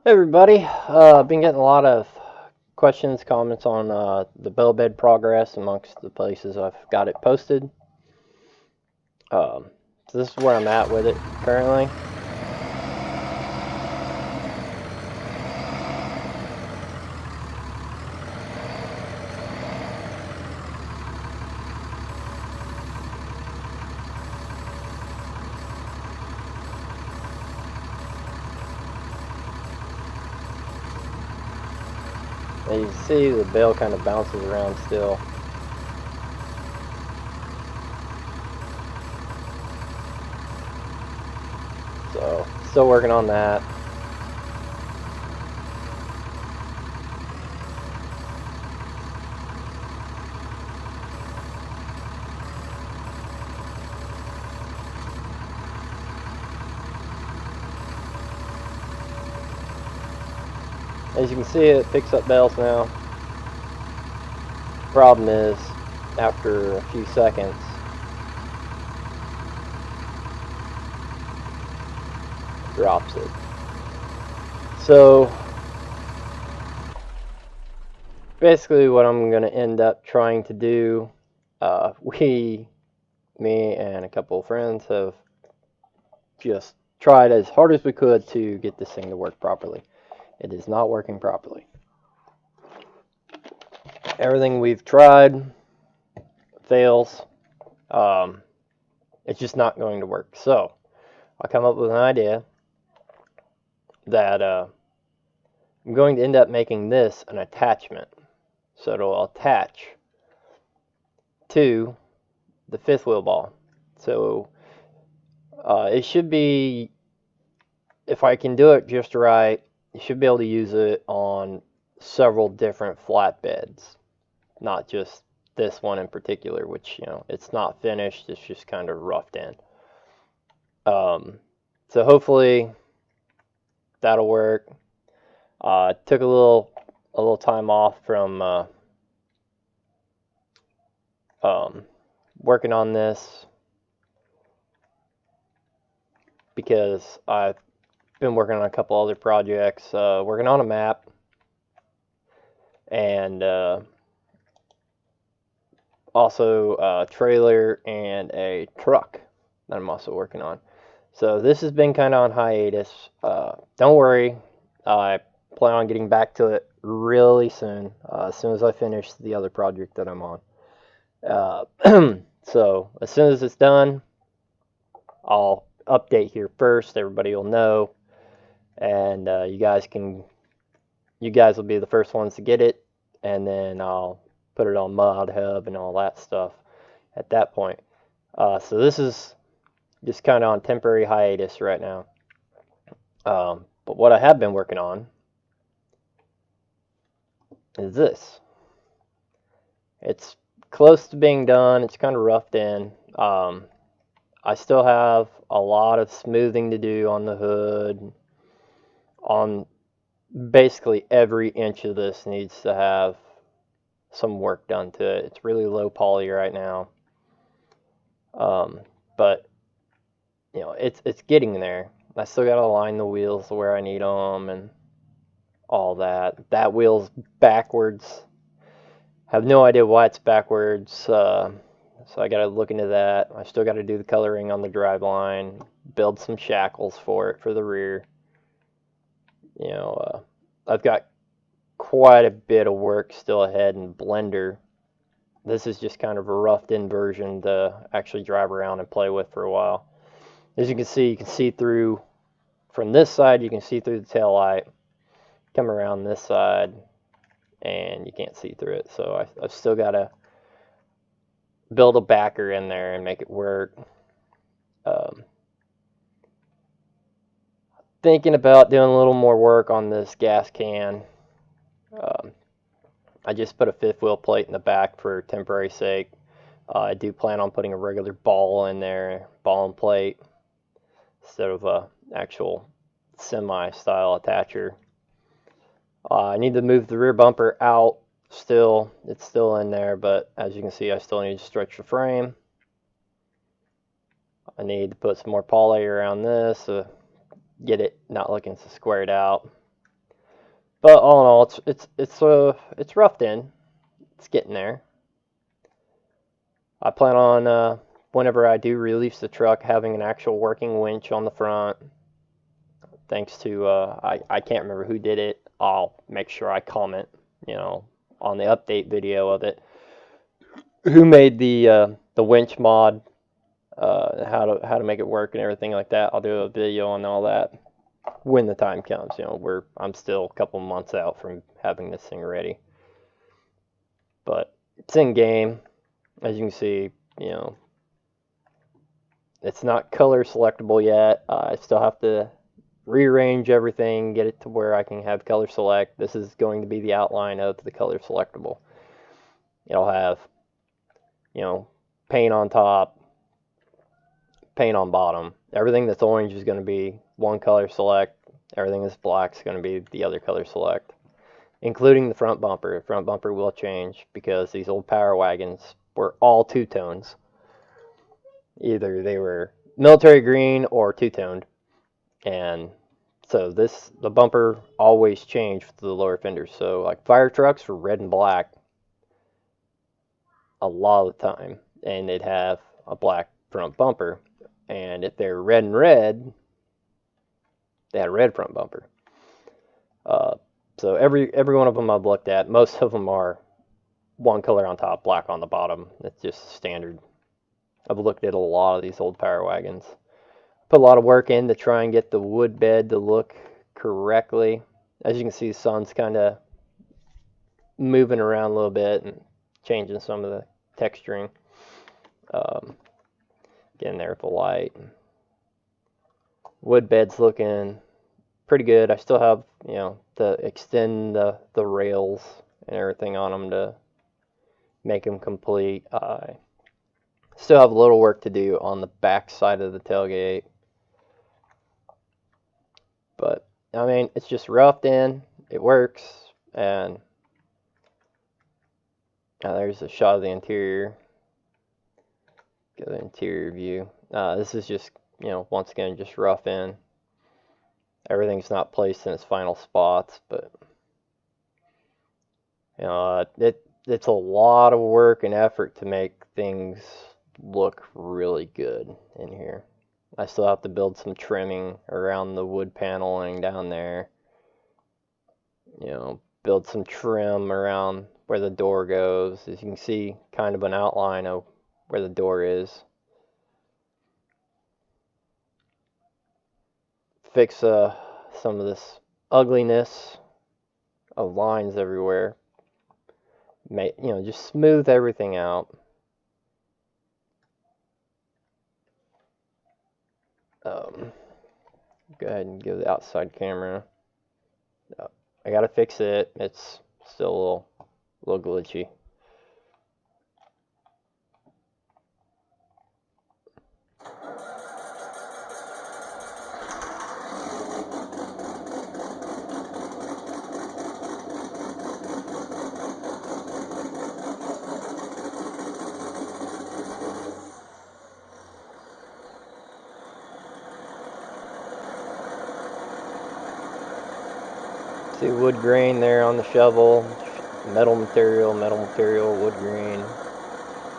Hey everybody, I've been getting a lot of questions, comments on the Bale bed progress amongst the places I've got it posted. So this is where I'm at with it currently. As you can see, the bale kind of bounces around still. So still working on that. As you can see, it picks up bales now. Problem is, after a few seconds, it drops it. So basically, what I'm going to end up trying to do, me and a couple of friends have just tried as hard as we could to get this thing to work properly. It is not working properly. Everything we've tried fails. Um, it's just not going to work. So I come up with an idea that I'm going to end up making this an attachment. So it'll attach to the fifth wheel ball. So it should be, if I can do it just right, you should be able to use it on several different flatbeds, not just this one in particular, which, it's not finished, it's just kind of roughed in. Um, so hopefully that'll work. Took a little time off from um, working on this because I've been working on a couple other projects, working on a map and also a trailer and a truck that I'm also working on. So this has been kind of on hiatus. Don't worry, I plan on getting back to it really soon, as soon as I finish the other project that I'm on. Uh, so as soon as it's done, I'll update here first. Everybody will know, and you guys will be the first ones to get it, and then I'll put it on Mod Hub and all that stuff at that point. So this is just kind of on temporary hiatus right now. But what I have been working on is this. It's close to being done. It's kind of roughed in. I still have a lot of smoothing to do on the hood. On basically every inch of this needs to have some work done to it. It's really low poly right now. But it's getting there. I still got to align the wheels where I need them and all that. That wheel's backwards. Have no idea why it's backwards. So I got to look into that. I still got to do the coloring on the drive line, build some shackles for it for the rear. I've got quite a bit of work still ahead in Blender. This is just kind of a roughed in version to actually drive around and play with for a while. As you can see through from this side, you can see through the tail light. Come around this side, and you can't see through it. So I've still got to build a backer in there and make it work. Um, Thinking about doing a little more work on this gas can. Um, I just put a fifth wheel plate in the back for temporary sake. I do plan on putting a regular ball in there, ball and plate, instead of a actual semi-style attacher. I need to move the rear bumper out still. It's still in there, but as you can see, I still need to stretch the frame. I need to put some more poly around this to get it not looking so squared out. But all in all, it's roughed in. It's getting there. I plan on whenever I do release the truck, having an actual working winch on the front. Thanks to I can't remember who did it. I'll make sure I comment, you know, on the update video of it. Who made the winch mod? How to make it work and everything like that. I'll do a video on all that when the time comes. You know, I'm still a couple months out from having this thing ready, but it's in game. As you can see, you know, it's not color selectable yet. I still have to rearrange everything, get it to where I can have color select. This is going to be the outline of the color selectable. It'll have, you know, paint on top, paint on bottom. Everything that's orange is going to be one color select. Everything that's black is going to be the other color select, including the front bumper. The front bumper will change because these old Power Wagons were all two-tones. Either they were military green or two-toned. And so the bumper always changed for the lower fenders. So like fire trucks were red and black a lot of the time, and they'd have a black front bumper. And if they're red and red, they had a red front bumper. So every one of them I've looked at, most of them are one color on top, black on the bottom. It's just standard. I've looked at a lot of these old Power Wagons. Put a lot of work in to try and get the wood bed to look correctly. As you can see, the sun's kind of moving around a little bit and changing some of the texturing. Getting there with the light. Wood bed's looking pretty good. I still have, you know, to extend the rails and everything on them to make them complete. I still have a little work to do on the back side of the tailgate. But, I mean, it's just roughed in. It works. And now there's a shot of the interior. Get the interior view. This is just, you know, once again, just rough in. Everything's not placed in its final spots, but, you know, it's a lot of work and effort to make things look really good in here. I still have to build some trimming around the wood paneling down there. You know, build some trim around where the door goes. As you can see, kind of an outline of where the door is. Fix some of this ugliness of lines everywhere. You know, just smooth everything out. Go ahead and give the outside camera. I gotta fix it. It's still a little glitchy. See wood grain there on the shovel, metal material, wood grain.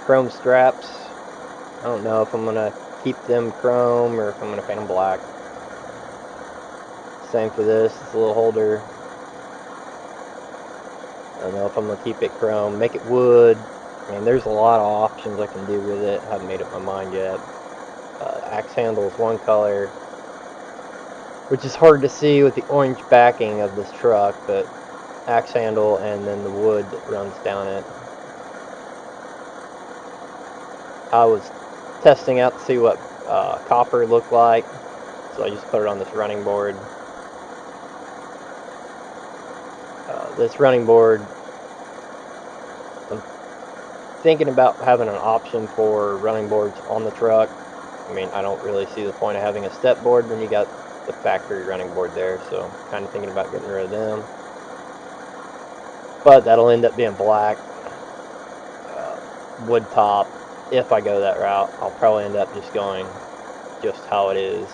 Chrome straps. I don't know if I'm going to keep them chrome or if I'm going to paint them black. Same for this little holder. I don't know if I'm going to keep it chrome, make it wood. I mean, there's a lot of options I can do with it. I haven't made up my mind yet. Axe handle is one color, which is hard to see with the orange backing of this truck, but axe handle and then the wood that runs down it. I was testing out to see what copper looked like, so I just put it on this running board. This running board, I'm thinking about having an option for running boards on the truck. I mean, I don't really see the point of having a step board when you got the factory running board there, so I'm kind of thinking about getting rid of them. But that'll end up being black, wood top. If I go that route, I'll probably end up just going just how it is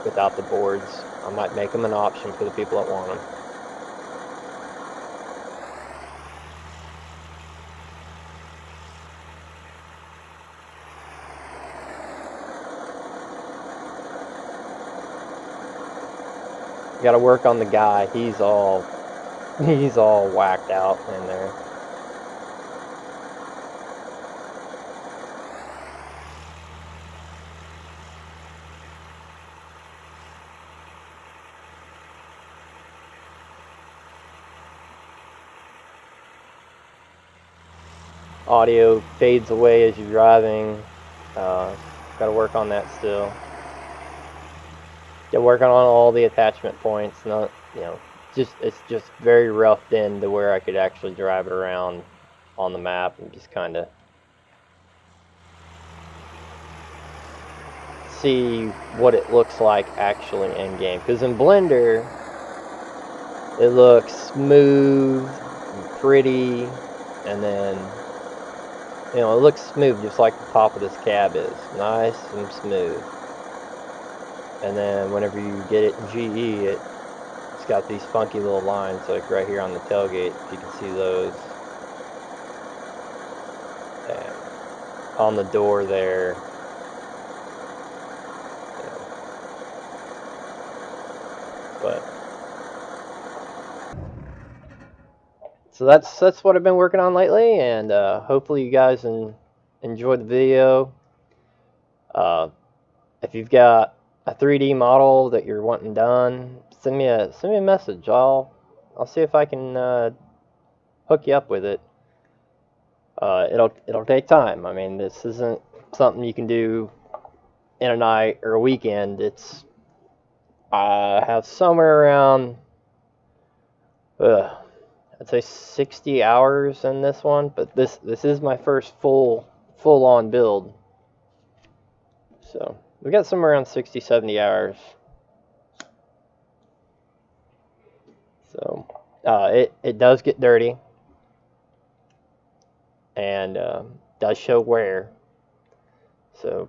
without the boards. I might make them an option for the people that want them. Got to work on the guy. He's all whacked out in there. Audio fades away as you're driving. Got to work on that still. They're working on all the attachment points. Not, it's just very roughed in to where I could actually drive it around on the map and just kind of see what it looks like actually in game. Because in Blender, it looks smooth and pretty, and then it looks smooth just like the top of this cab is, nice and smooth. And then whenever you get it in GE, it's got these funky little lines, like right here on the tailgate, if you can see those. And on the door there. But so that's what I've been working on lately, and hopefully you guys enjoyed the video. If you've got a 3D model that you're wanting done, send me a message. I'll see if I can hook you up with it. It'll take time. I mean, this isn't something you can do in a night or a weekend. I have somewhere around I'd say 60 hours in this one, but this is my first full on build. So we got somewhere around 60, 70 hours. So it does get dirty, and does show wear. So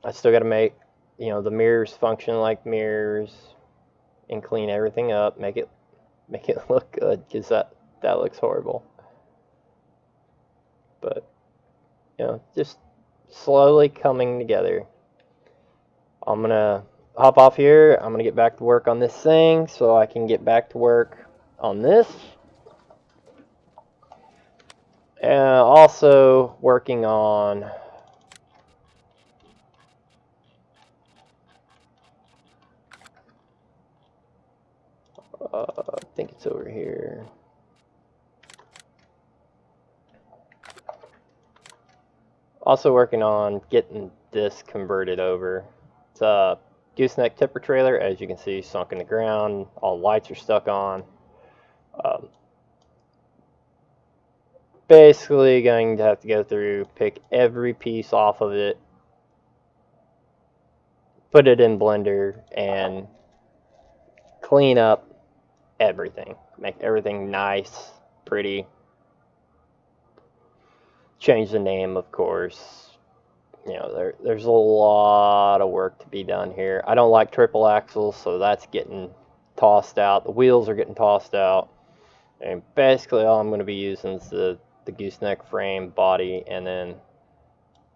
I still got to make the mirrors function like mirrors, and clean everything up, make it look good, because that looks horrible. But just slowly coming together. I'm gonna hop off here. I'm gonna get back to work on this thing so I can get back to work on this. And also working on I think it's over here. Also working on getting this converted over. It's a gooseneck tipper trailer, as you can see, sunk in the ground. All the lights are stuck on. Basically going to have to go through, pick every piece off of it, put it in Blender, and clean up everything. Make everything nice, pretty. Change the name, of course. There's a lot of work to be done here. I don't like triple axles, so that's getting tossed out. The wheels are getting tossed out. And basically all I'm going to be using is the gooseneck frame, body, and then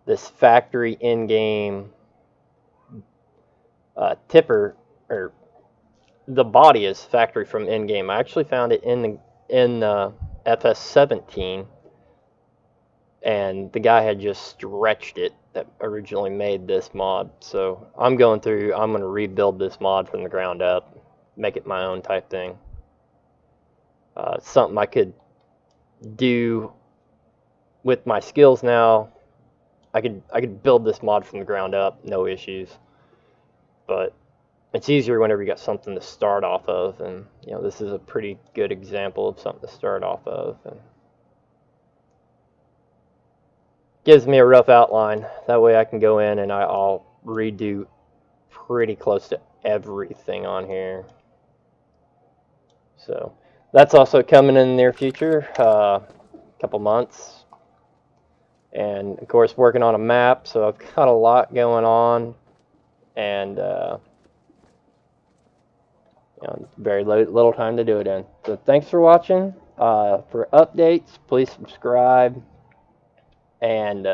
this factory in-game tipper, or the body is factory from in-game. I actually found it in FS17, and the guy had just stretched it that originally made this mod. So I'm going to rebuild this mod from the ground up, make it my own type thing. Something I could do with my skills now. I could build this mod from the ground up, no issues. But it's easier whenever you got something to start off of, and this is a pretty good example of something to start off of, and gives me a rough outline. That way I can go in and I'll redo pretty close to everything on here. So that's also coming in the near future, couple months. And of course working on a map, so I've got a lot going on, and very little time to do it in. So thanks for watching. For updates, please subscribe and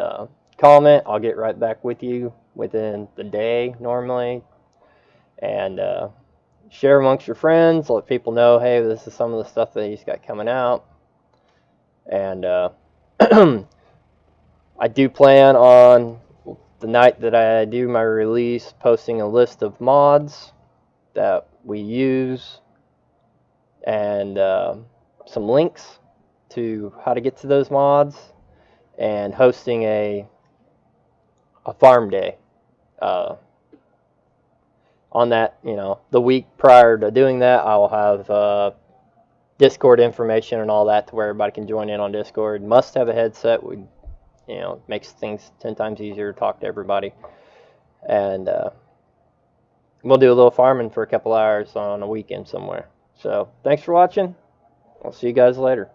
comment. I'll get right back with you within the day normally. And share amongst your friends. Let people know, hey, this is some of the stuff that he's got coming out. And I do plan on the night that I do my release posting a list of mods that we use and some links to how to get to those mods, and hosting a farm day on that. The week prior to doing that, I will have Discord information and all that to where everybody can join in on Discord. Must have a headset. Makes things 10 times easier to talk to everybody. And we'll do a little farming for a couple hours on a weekend somewhere. So thanks for watching. I'll see you guys later.